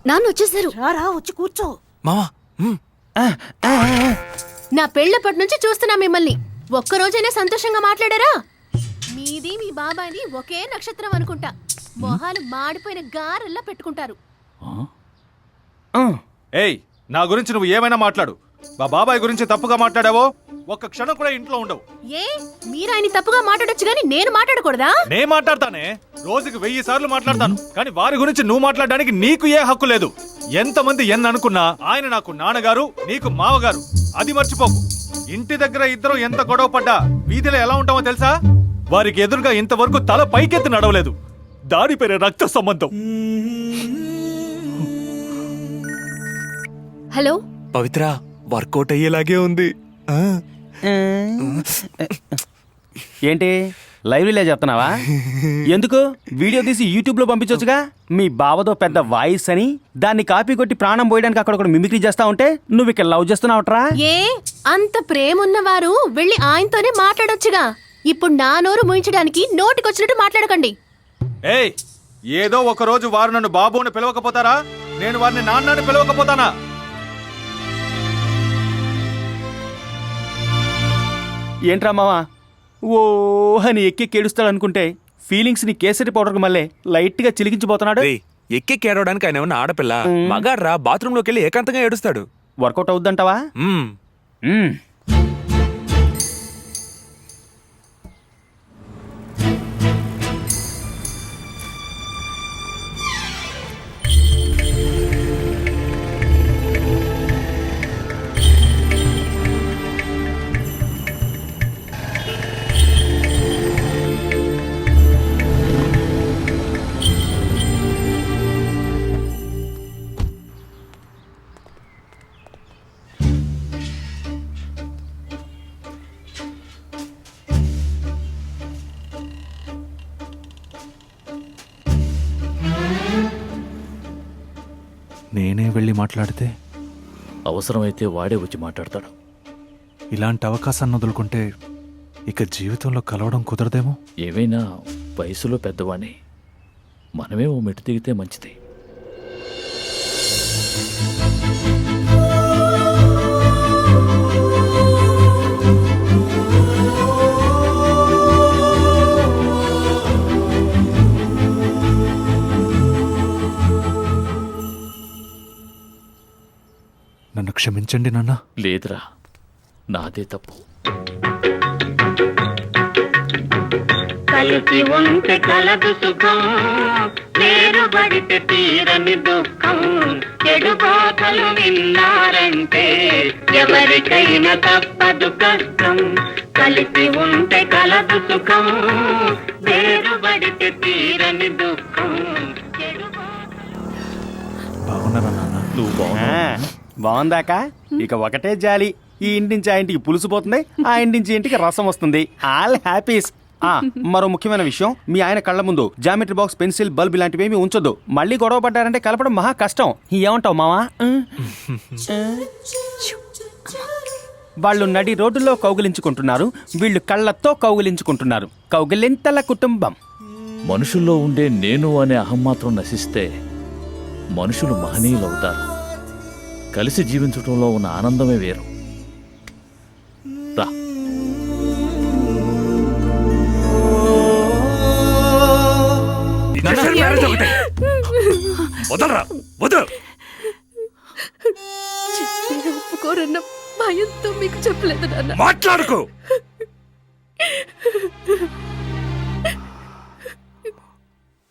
నాన్న వచ్చేసారు. రారా వచ్చి కూర్చో. మావా నా పెళ్ళప్పటి నుంచి చూస్తున్నా మిమ్మల్ని. ఒక్కరోజైనా సంతోషంగా మాట్లాడారా? మీది మీ బాబాయ్ని ఒకే నక్షత్రం అనుకుంటా. మొహాలు మాడిపోయిన గారెల్లా పెట్టుకుంటారు. ఏయ్, నా గురించి నువ్వు ఏమైనా మాట్లాడు. మా బాబాయ్ గురించి తప్పుగా మాట్లాడావో ఒక్క క్షణం కూడా ఇంట్లో ఉండవు. ఏ మీరు ఆయన తప్పుగా మాట్లాడొచ్చు గాని నేను మాట్లాడకూడదా? నే మాట్లాడతానే, రోజుకి 1000 సార్లు మాట్లాడతాను. కానీ వారి గురించి నువ్వు మాట్లాడడానికి నీకు ఏ హక్కు లేదు. ఎంతమంది అనుకున్నా ఆయన నాకు నాన్నగారు, నీకు మావగారు. అది మర్చిపోకు. ఇంటి దగ్గర ఇద్దరు ఎంత గొడవ పడ్డా వీధిలో ఎలా ఉంటామో తెలుసా? వారికి ఎదురుగా ఇంతవరకు తల పైకెత్తి నడవలేదు. దాని పేరే రక్త సంబంధం. హలో పవిత్ర, వర్కౌట్ అయ్యేలాగే ఉంది. ఏంటి లైవ్ రిలే చెప్తున్నావా? ఎందుకు వీడియో తీసి యూట్యూబ్ లో పంపించొచ్చుగా. మీ బావతో పెద్ద వాయిస్ అని దాన్ని కాపీ కొట్టి ప్రాణం పోయడానికి అక్కడ కూడా మిమిక్రీ చేస్తా ఉంటే నువ్వు ఇక్కడ లవ్ చేస్తున్నావుట్రా? ఏ అంత ప్రేమ ఉన్నవారు వెళ్ళి ఆయనతోనే మాట్లాడొచ్చుగా. ఇప్పుడు నా నోరు ముయించడానికి నోటికొచ్చినట్టు మాట్లాడకండి. ఏయ్, ఏదో ఒక రోజు వారు నన్ను బాబు అని పిలవకపోతారా? నేను వారిని నాన్న అని పిలవకపోతానా? ఏంట్రా మావా ఓ అని ఎక్కి కేడుస్తాడు అనుకుంటే ఫీలింగ్స్ ని కేసరి పౌడర్ మళ్ళీ లైట్ గా చిలికించిపోతున్నాడు. ఎక్కి కేడవడానికి ఆయన ఏమన్నా ఆడపిల్ల? మగాడ్రా, బాత్రూమ్ లోకి వెళ్ళి ఏకాంతంగా ఏడుస్తాడు. వర్కౌట్ అవుద్దంటావా? నేనే వెళ్ళి మాట్లాడితే అవసరమైతే వాడే వచ్చి మాట్లాడతాడు. ఇలాంటి అవకాశాన్ని వదులుకుంటే ఇక జీవితంలో కలవడం కుదరదేమో. ఏమైనా వయసులో పెద్దవాణ్ణి, మనమే ఓ మెట్టు దిగితే మంచిది. నన్ను క్షమించండి నాన్న. లేదురా, నాదే తప్పు. కలిసి ఉంటే కలదు సుఖం, వేరుబడితే తీరని దుఃఖం. చెడు బాధలు విన్నారంటే ఎవరికైనా తప్పదు కష్టం. కలిసి ఉంటే కలదు సుఖం, వేరుబడితే తీరని దుఃఖం. బాగున్నారా నాన్న? నువ్వు బాగున్నావు. బాగుందాక ఇక ఒకటే జాలి. ఈ ఇంటి నుంచి ఆ ఇంటికి పులుసుపోతుంది, ఆ ఇంటి నుంచి ఇంటికి రసం వస్తుంది. All happies. మరో ముఖ్యమైన విషయం, మీ ఆయన కళ్ళ ముందు జామెట్రీ బాక్స్, పెన్సిల్, బల్బ్ ఇలాంటివి ఏమి ఉంచొద్దు. మళ్ళీ గొడవ పడ్డారంటే కలపడం మహా కష్టం. ఏమంటావు మావా? వాళ్ళు నడి రోడ్డులో కౌగిలించుకుంటున్నారు, వీళ్ళు కళ్ళతో కౌగిలించుకుంటున్నారు. కౌగిలింతల కుటుంబం. మనుషుల్లో ఉండే నేను అనే అహం మాత్రం నశిస్తే మనుషులు మహనీయులవుతారు. కలిసి జీవించడంలో ఉన్న ఆనందమే వేరు. రా. ఒప్పుకోరన్న భయంతో మీకు చెప్పలేదు నాన్న. మాట్లాడుకో.